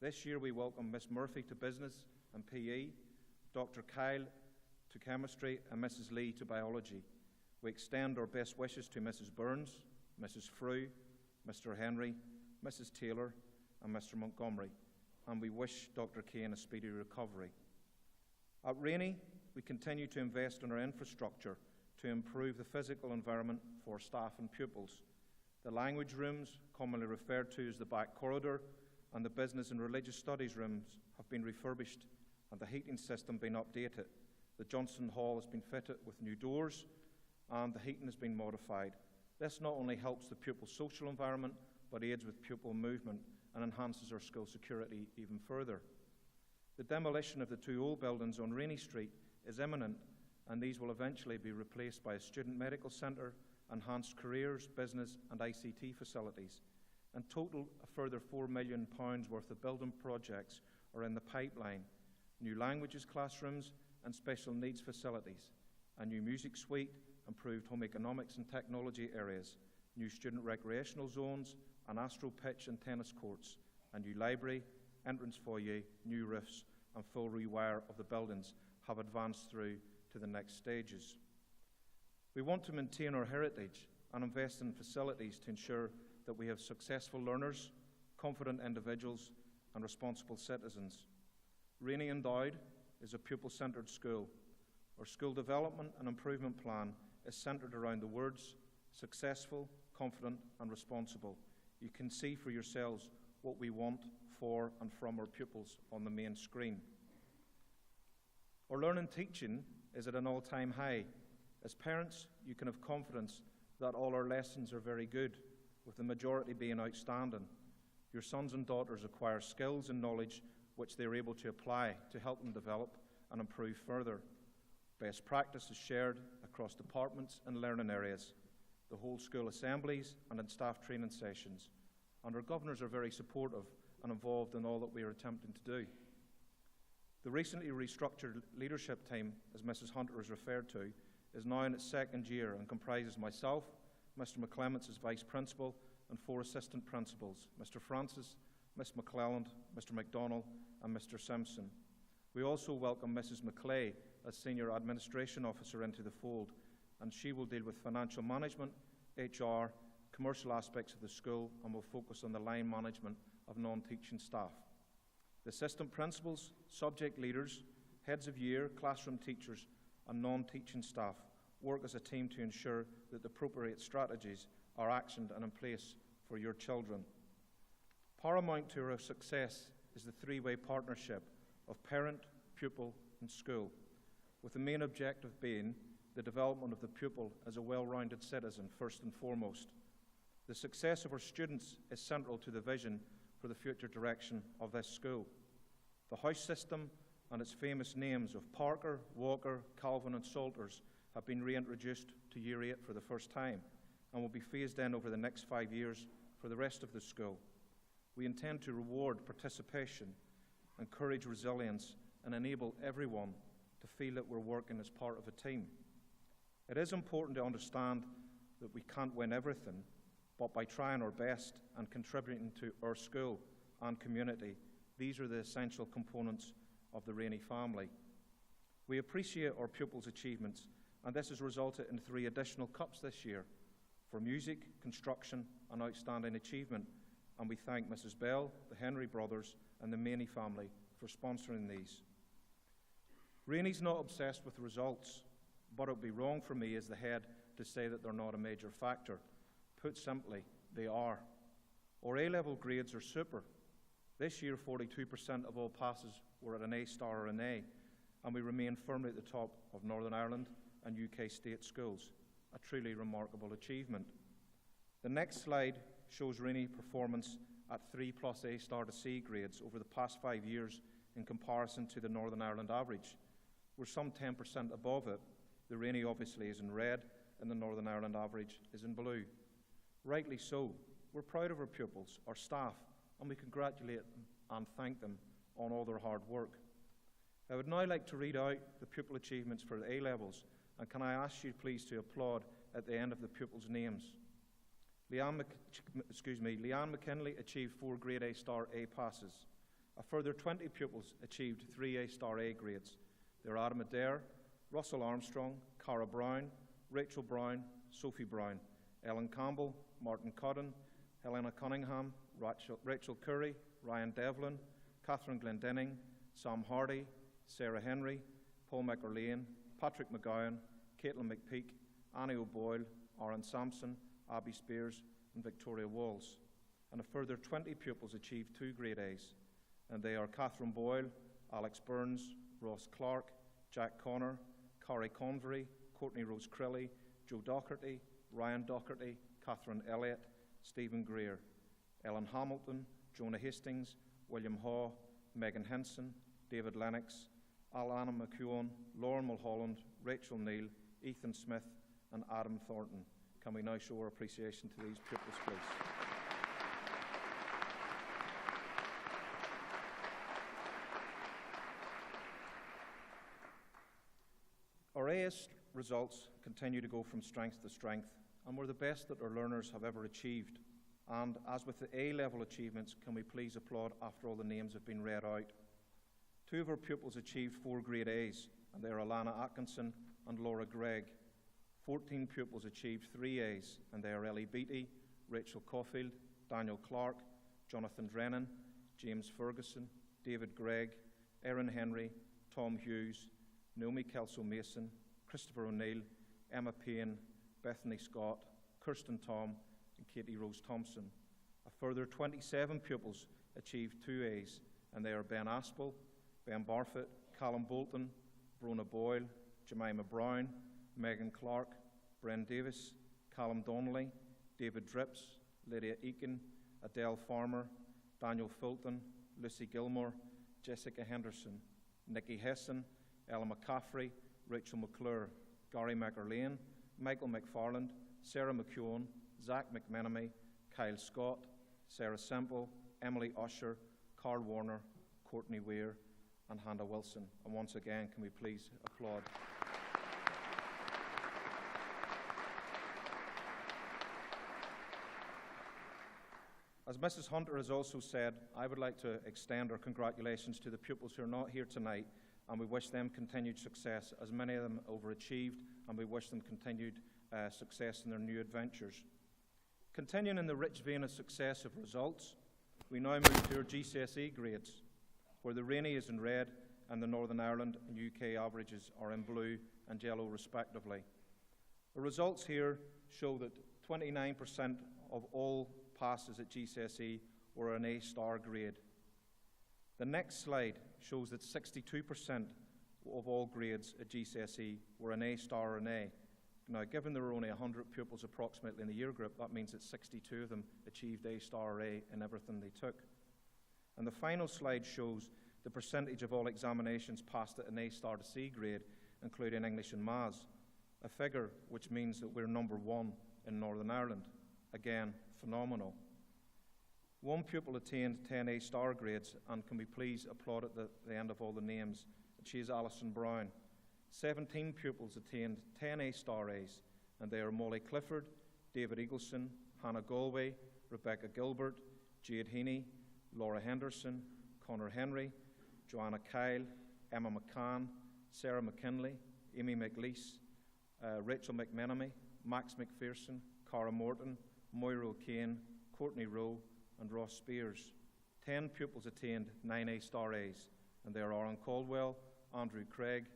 This year we welcome Miss Murphy to Business and PE, Dr. Kyle to Chemistry, and Mrs. Lee to Biology. We extend our best wishes to Mrs. Burns, Mrs. Frew, Mr. Henry, Mrs. Taylor, and Mr. Montgomery, and we wish Dr. Kane a speedy recovery. At Rainey, we continue to invest in our infrastructure to improve the physical environment for staff and pupils. The language rooms, commonly referred to as the back corridor, and the business and religious studies rooms have been refurbished and the heating system been updated. The Johnson Hall has been fitted with new doors and the heating has been modified. This not only helps the pupil social environment, but aids with pupil movement and enhances our school security even further. The demolition of the two old buildings on Rainey Street is imminent, and these will eventually be replaced by a student medical centre, enhanced careers, business and ICT facilities. In total, a further £4 million worth of building projects are in the pipeline: new languages classrooms and special needs facilities, a new music suite, improved home economics and technology areas, new student recreational zones, an astro pitch and tennis courts, a new library, entrance foyer, new roofs and full rewire of the buildings have advanced through to the next stages. We want to maintain our heritage and invest in facilities to ensure that we have successful learners, confident individuals and responsible citizens. Rainey Endowed is a pupil-centred school. Our school development and improvement plan is centred around the words successful, confident and responsible. You can see for yourselves what we want for and from our pupils on the main screen. Our learning teaching is at an all-time high. As parents, you can have confidence that all our lessons are very good, with the majority being outstanding. Your sons and daughters acquire skills and knowledge which they are able to apply to help them develop and improve further. Best practice is shared across departments and learning areas, the whole school assemblies and in staff training sessions. And our governors are very supportive and involved in all that we are attempting to do. The recently restructured leadership team, as Mrs. Hunter has referred to, is now in its second year and comprises myself, Mr. McClements as Vice Principal, and 4 Assistant Principals, Mr. Francis, Miss McClelland, Mr. McDonnell and Mr. Simpson. We also welcome Mrs. McClay as Senior Administration Officer into the fold, and she will deal with financial management, HR, commercial aspects of the school, and will focus on the line management of non-teaching staff. The assistant principals, subject leaders, heads of year, classroom teachers and non-teaching staff work as a team to ensure that the appropriate strategies are actioned and in place for your children. Paramount to our success is the three-way partnership of parent, pupil and school, with the main objective being the development of the pupil as a well-rounded citizen first and foremost. The success of our students is central to the vision for the future direction of this school. The house system and its famous names of Parker, Walker, Calvin and Salters have been reintroduced to Year 8 for the first time and will be phased in over the next 5 years for the rest of the school. We intend to reward participation, encourage resilience and enable everyone to feel that we're working as part of a team. It is important to understand that we can't win everything, but by trying our best and contributing to our school and community, these are the essential components of the Rainey family. We appreciate our pupils' achievements, and this has resulted in 3 additional cups this year for music, construction and outstanding achievement, and we thank Mrs. Bell, the Henry brothers and the Maney family for sponsoring these. Rainey's not obsessed with results, but it would be wrong for me as the head to say that they're not a major factor. Put simply, they are. Our A-level grades are super. This year, 42% of all passes were at an A star or an A, and we remain firmly at the top of Northern Ireland and UK state schools, a truly remarkable achievement. The next slide shows Rainey performance at 3+ A star to C grades over the past 5 years in comparison to the Northern Ireland average. We're some 10% above it. The Rainey obviously is in red and the Northern Ireland average is in blue. Rightly so. We're proud of our pupils, our staff, and we congratulate them and thank them on all their hard work. I would now like to read out the pupil achievements for the A-levels, and can I ask you please to applaud at the end of the pupils' names. Leanne McKinley achieved 4 grade A star A passes. A further 20 pupils achieved 3 A-star A grades. They are Adam Adair, Russell Armstrong, Cara Brown, Rachel Brown, Sophie Brown, Ellen Campbell, Martin Cotton, Helena Cunningham, Rachel Curry, Ryan Devlin, Catherine Glendenning, Sam Hardy, Sarah Henry, Paul McErlane, Patrick McGowan, Caitlin McPeak, Annie O'Boyle, Aaron Sampson, Abby Spears, and Victoria Walls. And a further 20 pupils achieved 2 grade A's, and they are Catherine Boyle, Alex Burns, Ross Clark, Jack Connor, Corrie Convery, Courtney Rose Crilly, Joe Docherty, Ryan Docherty, Catherine Elliott, Stephen Greer, Ellen Hamilton, Jonah Hastings, William Haw, Megan Henson, David Lennox, Alana McEwen, Lauren Mulholland, Rachel Neal, Ethan Smith, and Adam Thornton. Can we now show our appreciation to these pupils, please? Our AS results continue to go from strength to strength, and we're the best that our learners have ever achieved. And as with the A-level achievements, can we please applaud after all the names have been read out? 2 of our pupils achieved 4 grade A's, and they are Alana Atkinson and Laura Gregg. 14 pupils achieved 3 A's, and they are Ellie Beattie, Rachel Caulfield, Daniel Clark, Jonathan Drennan, James Ferguson, David Gregg, Erin Henry, Tom Hughes, Naomi Kelso-Mason, Christopher O'Neill, Emma Payne, Bethany Scott, Kirsten Tom, and Katie Rose Thompson. A further 27 pupils achieved 2 A's, and they are Ben Aspel, Ben Barfoot, Callum Bolton, Brona Boyle, Jemima Brown, Megan Clark, Bren Davis, Callum Donnelly, David Dripps, Lydia Eakin, Adele Farmer, Daniel Fulton, Lucy Gilmore, Jessica Henderson, Nikki Hesson, Ella McCaffrey, Rachel McClure, Gary McErlane, Michael McFarland, Sarah McEwen, Zach McMenemy, Kyle Scott, Sarah Semple, Emily Usher, Carl Warner, Courtney Weir, and Hannah Wilson. And once again, can we please applaud? As Mrs. Hunter has also said, I would like to extend our congratulations to the pupils who are not here tonight, and we wish them continued success, as many of them overachieved, and we wish them continued success in their new adventures. Continuing in the rich vein of successive results, we now move to our GCSE grades, where the Rainy is in red and the Northern Ireland and UK averages are in blue and yellow respectively. The results here show that 29% of all passes at GCSE were an A-star grade. The next slide shows that 62% of all grades at GCSE were an A-star or an A. Now, given there were only 100 pupils approximately in the year group, that means that 62 of them achieved A-star or A in everything they took. And the final slide shows the percentage of all examinations passed at an A-star to C grade, including English and Maths, a figure which means that we're number 1 in Northern Ireland. Again, phenomenal. 1 pupil attained 10 A-star grades, and can we please applaud at the end of all the names? She is Alison Brown. 17 pupils attained 10 A-star A's, and they are Molly Clifford, David Eagleson, Hannah Galway, Rebecca Gilbert, Jade Heaney, Laura Henderson, Connor Henry, Joanna Kyle, Emma McCann, Sarah McKinley, Amy McLeese, Rachel McMenemy, Max McPherson, Cara Morton, Moira O'Kane, Courtney Rowe, and Ross Spears. 10 pupils attained 9 A-star A's, and they are Aaron Caldwell, Andrew Craig,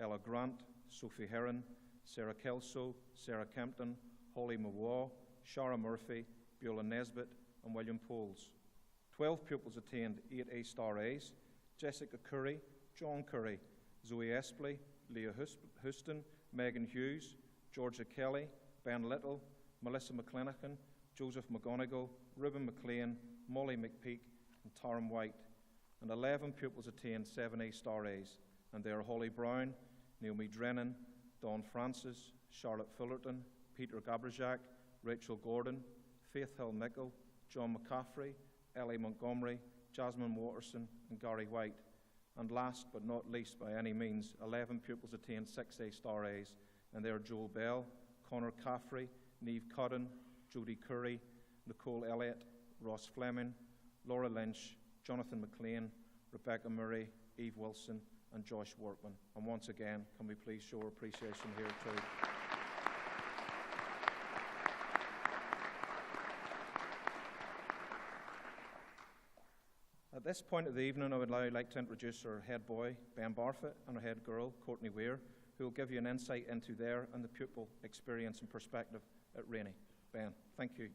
Ella Grant, Sophie Heron, Sarah Kelso, Sarah Kempton, Holly Mawaw, Shara Murphy, Beulah Nesbitt, and William Poles. 12 pupils attained 8 A-star A's: Jessica Curry, John Curry, Zoe Espley, Leah Houston, Megan Hughes, Georgia Kelly, Ben Little, Melissa McClenachan, Joseph McGonigal, Reuben McLean, Molly McPeak, and Taram White. And 11 pupils attained 7 A-star A's, and they are Holly Brown, Naomi Drennan, Dawn Francis, Charlotte Fullerton, Peter Gabrizak, Rachel Gordon, Faith Hill Mickle, John McCaffrey, Ellie Montgomery, Jasmine Watterson, and Gary White. And last but not least by any means, 11 pupils attained 6 A-star A's, and they are Joel Bell, Connor Caffrey, Neve Cudden, Jodie Curry, Nicole Elliott, Ross Fleming, Laura Lynch, Jonathan McLean, Rebecca Murray, Eve Wilson, and Josh Workman. And once again, can we please show our appreciation here too. At this point of the evening, I would now like to introduce our head boy, Ben Barfoot, and our head girl, Courtney Weir, who will give you an insight into their and the pupil experience and perspective at Rainey. Ben, thank you.